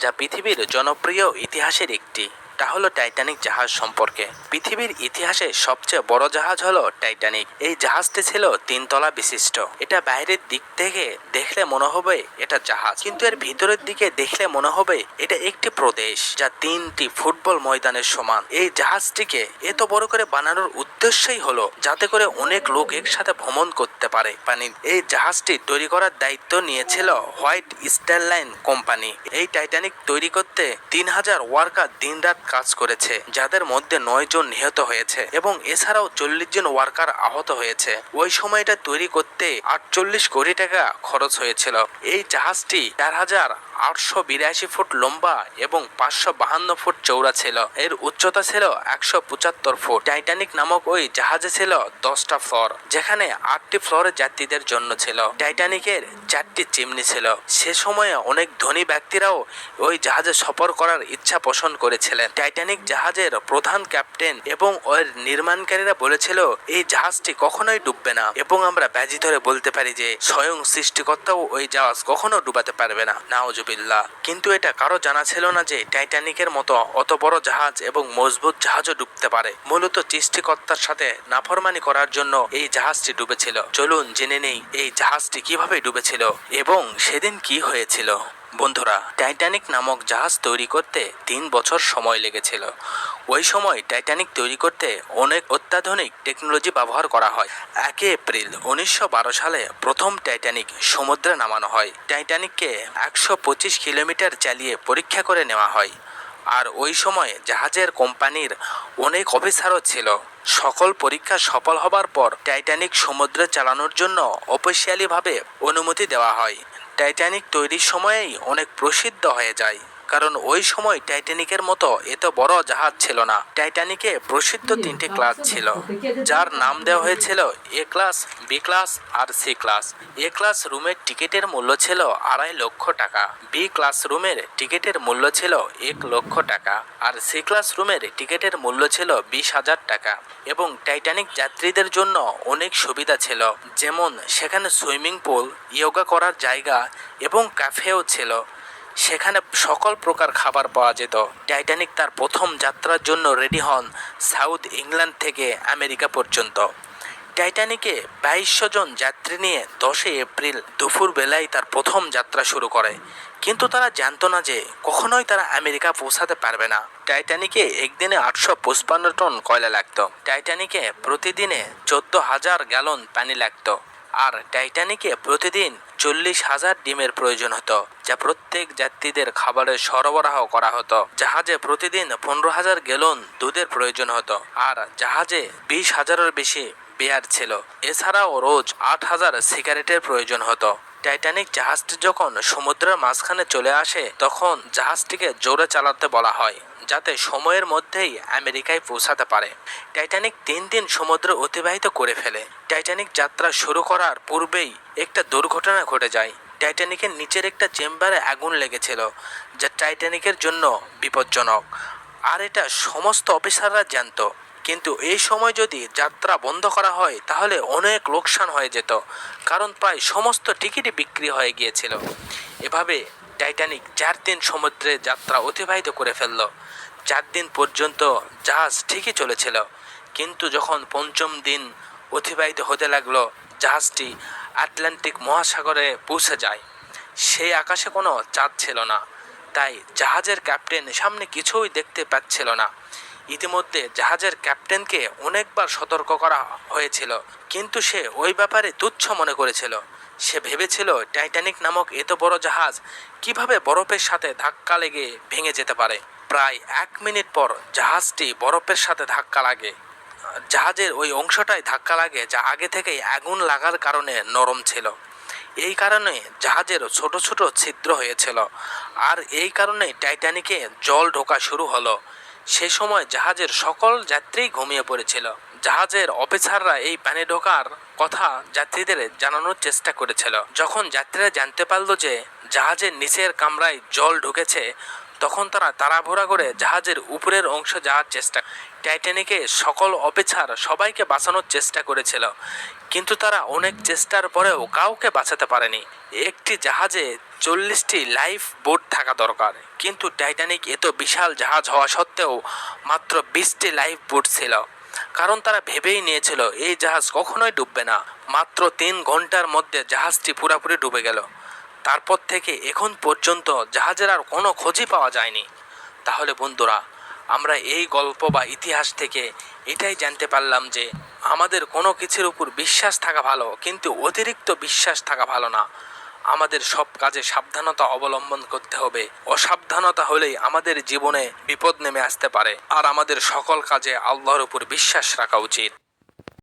যা পৃথিবীর জনপ্রিয় ইতিহাসের একটি। তা হলো টাইটানিক জাহাজ সম্পর্কে। পৃথিবীর ইতিহাসে সবচেয়ে বড় জাহাজ হলো টাইটানিক। এই জাহাজটি ছিল 3 তলা বিশিষ্ট। এটা বাইরের দিক থেকে দেখলে মনে হবে এটা জাহাজ, কিন্তু এর ভিতরের দিকে দেখলে মনে হবে এটা একটি প্রদেশ যা 3টি ফুটবল ময়দানের সমান। এই জাহাজটিকে এত বড় করে বানানোর উদ্দেশ্যই হলো যাতে করে অনেক লোক একসাথে ভ্রমণ করতে পারে পানির। এই জাহাজটি তৈরি করার দায়িত্ব নিয়েছিল হোয়াইট স্টার লাইন কোম্পানি। এই টাইটানিক তৈরি করতে 3000 ওয়ার্কার দিনরাত কাজ করেছে, যাদের মধ্যে 9 জন নিহত হয়েছে এবং এছাড়াও 40 জন ওয়ার্কার আহত হয়েছে। ওই সময় এটা তৈরি করতে 48 কোটি টাকা খরচ হয়েছিল। এই জাহাজটি 4882 ফুট লম্বা এবং 552 ফুট চওড়া ছিল। এর উচ্চতা ছিল 175 ফুট। টাইটানিক নামক ওই জাহাজে ছিল 10টা ফ্লোর, যেখানে 8টি ফ্লোরে যাত্রীদের জন্য ছিল। টাইটানিকের 4টি চিমনি ছিল। সে সময়ে অনেক ধনী ব্যক্তিরাও ওই জাহাজে সফর করার ইচ্ছা পোষণ করেছিলেন। টাইটানিক জাহাজের প্রধান ক্যাপ্টেন এবং ওর নির্মাণকারীরা বলেছিল এই জাহাজটি কখনোই ডুববে না, এবং আমরা ব্যাজি ধরে বলতে পারি যে স্বয়ং সৃষ্টিকর্তাও ওই জাহাজ কখনো ডুবাতে পারবে না, নাউজুবিল্লাহ। কিন্তু এটা কারো জানা ছিল না যে টাইটানিকের মতো অত বড় জাহাজ এবং মজবুত জাহাজও ডুবতে পারে। মূলত সৃষ্টিকর্তার সাথে নাফরমানি করার জন্য এই জাহাজটি ডুবেছিল। চলুন জেনে নেই এই জাহাজটি কিভাবে ডুবেছিল এবং সেদিন কি হয়েছিল। বন্ধুরা, টাইটানিক নামক জাহাজ তৈরি করতে 3 বছর সময় লেগেছিল। ওই সময় টাইটানিক তৈরি করতে অনেক অত্যাধুনিক টেকনোলজি ব্যবহার করা হয়। 1 এপ্রিল 1912 সালে প্রথম টাইটানিক সমুদ্রে নামানো হয়। টাইটানিককে 125 কিলোমিটার চালিয়ে পরীক্ষা করে নেওয়া হয়। আর ওই সময় জাহাজের কোম্পানির অনেক অফিসারও ছিল। সকল পরীক্ষা সফল হবার পর টাইটানিক সমুদ্রে চালানোর জন্য অফিসিয়ালিভাবে অনুমতি দেওয়া হয়। টাইটানিক তৈরির সময়েই অনেক প্রসিদ্ধ হয়ে যায়, কারণ ওই সময় টাইটানিকের মতো এত বড় জাহাজ ছিল না। টাইটানিকে প্রসিদ্ধ 3টে ক্লাস ছিল, যার নাম দেওয়া হয়েছিল এ ক্লাস, বি ক্লাস আর সি ক্লাস। এ ক্লাস রুমের টিকিটের মূল্য ছিল 2.5 লক্ষ টাকা, বি ক্লাস রুমের টিকিটের মূল্য ছিল 1 লক্ষ টাকা, আর সি ক্লাস রুমের টিকিটের মূল্য ছিল 20,000 টাকা। এবং টাইটানিক যাত্রীদের জন্য অনেক সুবিধা ছিল, যেমন সেখানে সুইমিং পুল, যোগা করার জায়গা এবং ক্যাফেও ছিল। সেখানে সকল প্রকার খাবার পাওয়া যেত। টাইটানিক তার প্রথম যাত্রার জন্য রেডি হন সাউথ ইংল্যান্ড থেকে আমেরিকা পর্যন্ত। টাইটানিকে 2200 জন যাত্রী নিয়ে 10 এপ্রিল দুপুর বেলায় তার প্রথম যাত্রা শুরু করে, কিন্তু তারা জানতো না যে কখনোই তারা আমেরিকা পৌঁছাতে পারবে না। টাইটানিকে একদিনে 855 টন কয়লা লাগতো। টাইটানিকে প্রতিদিনে 14,000 গ্যালন পানি লাগতো। আর টাইটানিকে প্রতিদিন 40,000 ডিমের প্রয়োজন হতো, যা প্রত্যেক যাত্রীদের খাবারের সরবরাহ করা হতো। জাহাজে প্রতিদিন 15,000 গ্যালন দুধের প্রয়োজন হতো, আর জাহাজে 20,000-এর বেশি বিয়ার ছিল। এছাড়াও রোজ 8,000 সিগারেটের প্রয়োজন হতো। টাইটানিক জাহাজটি যখন সমুদ্রের মাঝখানে চলে আসে, তখন জাহাজটিকে জোরে চালাতে বলা হয়, যাতে সময়ের মধ্যেই আমেরিকায় পৌঁছাতে পারে। টাইটানিক 3 দিন সমুদ্রে অতিবাহিত করে ফেলে। টাইটানিক যাত্রা শুরু করার পূর্বেই একটা দুর্ঘটনা ঘটে যায়। টাইটানিকের নিচের একটা চেম্বারে আগুন লেগেছিল, যা টাইটানিকের জন্য বিপজ্জনক, আর এটা সমস্ত অফিসাররা জানতো। কিন্তু এই সময় যদি যাত্রা বন্ধ করা হয় তাহলে অনেক লোকসান হয়ে যেত, কারণ প্রায় সমস্ত টিকিটই বিক্রি হয়ে গিয়েছিল। এভাবে টাইটানিক 4 দিন সমুদ্রে যাত্রা অতিবাহিত করে ফেলল। 4 দিন পর্যন্ত জাহাজ ঠিকই চলেছিল, কিন্তু যখন 5ম দিন অতিবাহিত হতে লাগলো, জাহাজটি আটলান্টিক মহাসাগরে পৌঁছে যায়। সেই আকাশে কোনো চাঁদ ছিল না, তাই জাহাজের ক্যাপ্টেন সামনে কিছুই দেখতে পাচ্ছিল না। ইতিমধ্যে জাহাজের ক্যাপ্টেনকে অনেকবার সতর্ক করা হয়েছিল, কিন্তু সে ওই ব্যাপারে তুচ্ছ মনে করেছিল। সে ভেবেছিল টাইটানিক নামক এত বড় জাহাজ কিভাবে বরফের সাথে ধাক্কা লেগে ভেঙে যেতে পারে। প্রায় 1 মিনিট পর জাহাজটি বরফের সাথে ধাক্কা লাগে। জাহাজের ওই অংশটাই ধাক্কা লাগে যা আগে থেকেই আগুন লাগার কারণে নরম ছিল। এই কারণে জাহাজের ছোট ছোট ছিদ্র হয়েছিল, আর এই কারণে টাইটানিকে জল ঢোকা শুরু হলো। সে সময় জাহাজের সকল যাত্রী ঘুমিয়ে পড়েছিল। জাহাজের অফিসাররা এই পানি ঢোকার কথা যাত্রীদের জানানোর চেষ্টা করেছিল। যখন যাত্রীরা জানতে পারল যে জাহাজের নিচের কামরায় জল ঢুকেছে, তখন তারা তাড়াহুড়া করে জাহাজের উপরের অংশ যাওয়ার চেষ্টা। টাইটানিকে সকল অফিসার সবাইকে বাঁচানোর চেষ্টা করেছিল, কিন্তু তারা অনেক চেষ্টার পরেও কাউকে বাঁচাতে পারেনি। একটি জাহাজে 40টি লাইফ বোট থাকা দরকার, কিন্তু টাইটানিক এত বিশাল জাহাজ হওয়া সত্ত্বেও মাত্র 20টি লাইফ বোট ছিল, কারণ তারা ভেবেই নিয়েছিল এই জাহাজ কখনোই ডুববে না। মাত্র 3 ঘন্টার মধ্যে জাহাজটি পুরোপুরি ডুবে গেল। তারপর থেকে এখন পর্যন্ত জাহাজের আর কোনো খোঁজই পাওয়া যায়নি। তাহলে বন্ধুরা, আমরা এই গল্প বা ইতিহাস থেকে এটাই জানতে পারলাম যে আমাদের কোনো কিছুর উপর বিশ্বাস থাকা ভালো, কিন্তু অতিরিক্ত বিশ্বাস থাকা ভালো না। আমাদের সব কাজে সাবধানতা অবলম্বন করতে হবে। অসাবধানতা হলেই আমাদের জীবনে বিপদ নেমে আসতে পারে। আর আমাদের সকল কাজে আল্লাহর উপর বিশ্বাস রাখা উচিত।